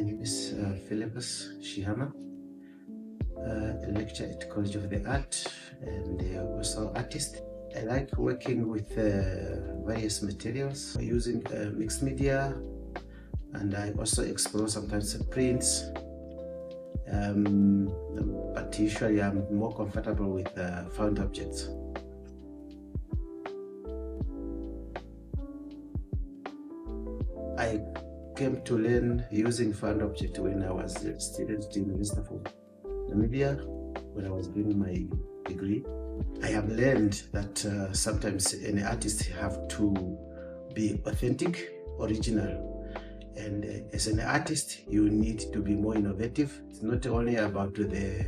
My name is Fillipus Sheehama, a lecturer at College of the Art and also artist. I like working with various materials using mixed media, and I also explore sometimes prints, but usually I'm more comfortable with found objects. I came to learn using found object when I was a student at the University of Namibia, when I was doing my degree. I have learned that sometimes an artist have to be authentic, original, and as an artist you need to be more innovative. It's not only about the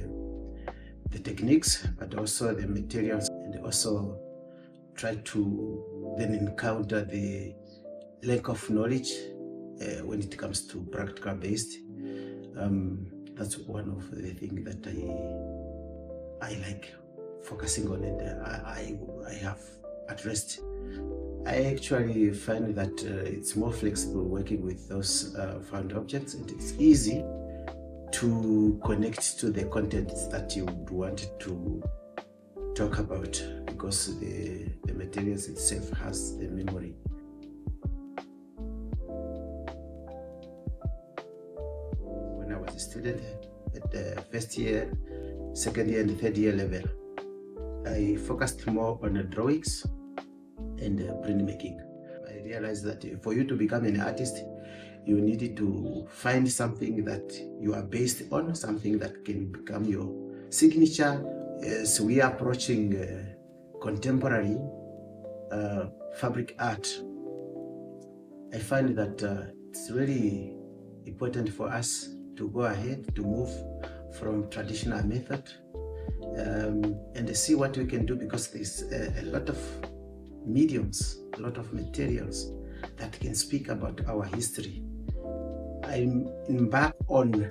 techniques, but also the materials, and also try to then encounter the lack of knowledge when it comes to practical based. That's one of the things that I like focusing on, and I have addressed. I actually find that it's more flexible working with those found objects, and it's easy to connect to the content that you would want to talk about, because the materials itself has the memory. When I was a student at the first year, second year and third year level, I focused more on the drawings and printmaking. I realized that for you to become an artist, you needed to find something that you are based on, something that can become your signature. As we are approaching contemporary fabric art, I find that it's really important for us to go ahead, to move from traditional method and see what we can do, because there's a lot of mediums, a lot of materials that can speak about our history. I embark on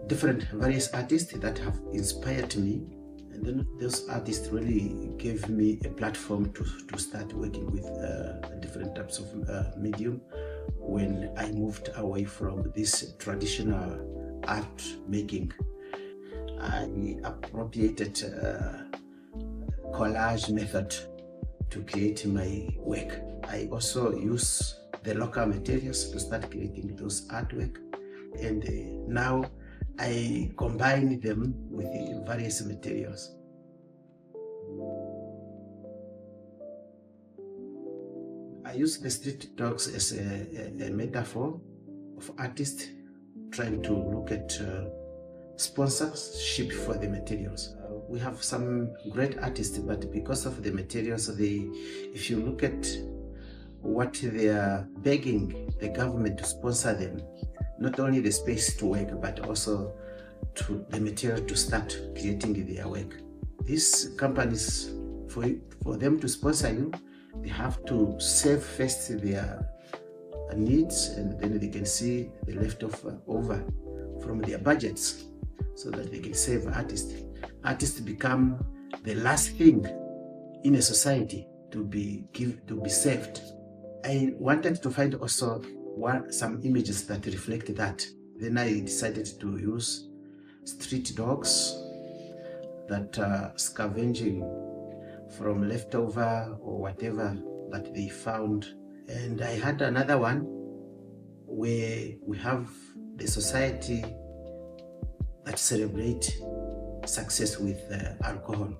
different various artists that have inspired me, and then those artists really gave me a platform to start working with different types of medium when I moved away from this traditional art making. I appropriated collage method to create my work. I also use the local materials to start creating those artwork, and now I combine them with the various materials. I use the street dogs as a metaphor of artists trying to look at sponsorship for the materials. We have some great artists, but because of the materials, if you look at what they are begging the government to sponsor them, not only the space to work, but also to the material to start creating their work. These companies, for them to sponsor you, they have to save first their needs, and then they can see the leftover from their budgets, so that they can save artists. Artists become the last thing in a society to be saved. I wanted to find also some images that reflect that. Then I decided to use street dogs that are scavenging from leftover or whatever that they found. And I had another one where we have the society that celebrate success with alcohol.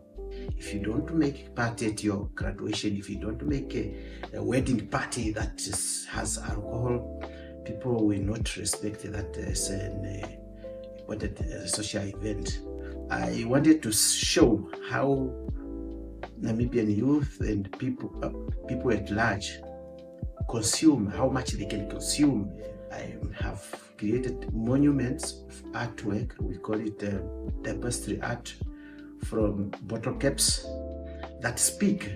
If you don't make a party at your graduation, if you don't make a wedding party that has alcohol, people will not respect that as an important social event. I wanted to show how Namibian youth and people at large consume, how much they can consume. I have created monuments of artwork. We call it tapestry art, from bottle caps that speak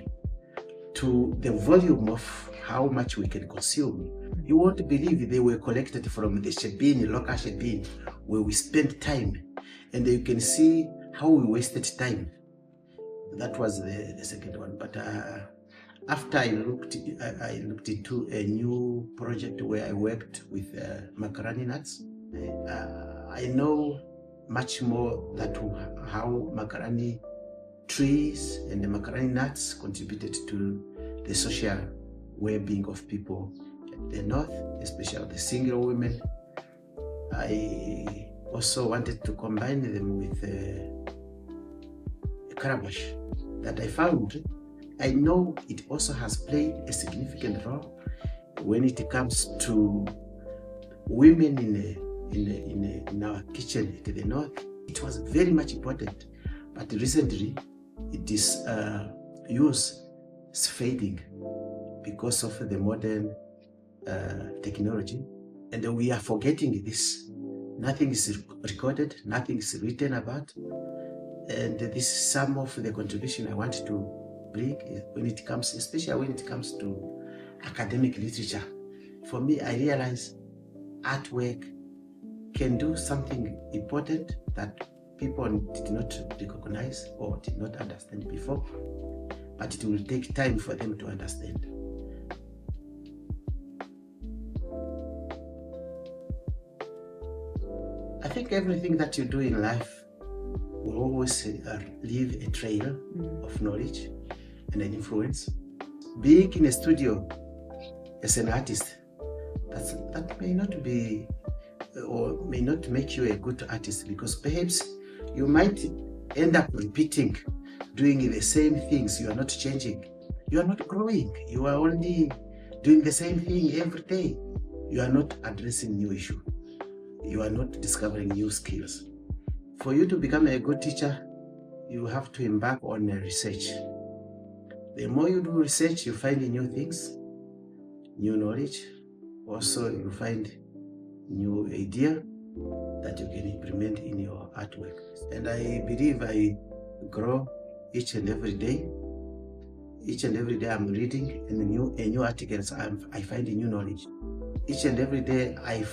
to the volume of how much we can consume. You won't believe they were collected from the shebeen, local shebeen, where we spent time, and you can see how we wasted time. That was the second one. But After I looked into a new project where I worked with macaroni nuts. I know much more that how macaroni trees and the macaroni nuts contributed to the social well-being of people at the north, especially the single women. I also wanted to combine them with a calabash that I found. I know it also has played a significant role when it comes to women in our kitchen to the north. It was very much important, but recently its use is fading because of the modern technology, and we are forgetting this. Nothing is recorded, nothing is written about, and this is some of the contribution I want to bring when it comes, especially when it comes to academic literature. For me, I realize artwork can do something important that people did not recognize or did not understand before, but it will take time for them to understand. I think everything that you do in life will always leave a trail of knowledge and an influence. Being in a studio as an artist, that may not be or may not make you a good artist, because perhaps you might end up repeating, doing the same things. You are not changing, you are not growing, you are only doing the same thing every day. You are not addressing new issues, you are not discovering new skills. For you to become a good teacher, you have to embark on a research. The more you do research, you find new things, new knowledge. Also, you find new idea that you can implement in your artwork. And I believe I grow each and every day. Each and every day I'm reading a new articles. I find a new knowledge. Each and every day I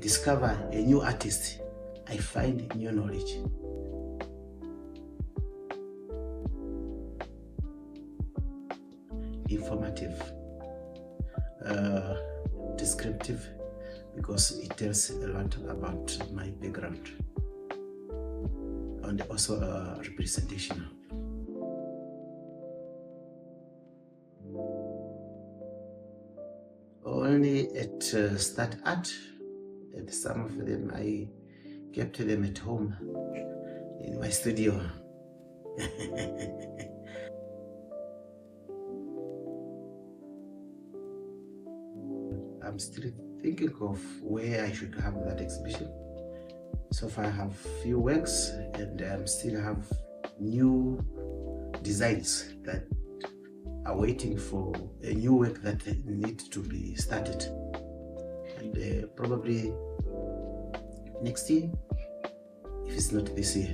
discover a new artist. I find new knowledge. Informative, descriptive, because it tells a lot about my background, and also representational. Only at Start Art, and some of them I kept them at home in my studio. I'm still thinking of where I should have that exhibition. So far I have few works, and I still have new designs that are waiting for a new work that need to be started. And probably next year, if it's not this year.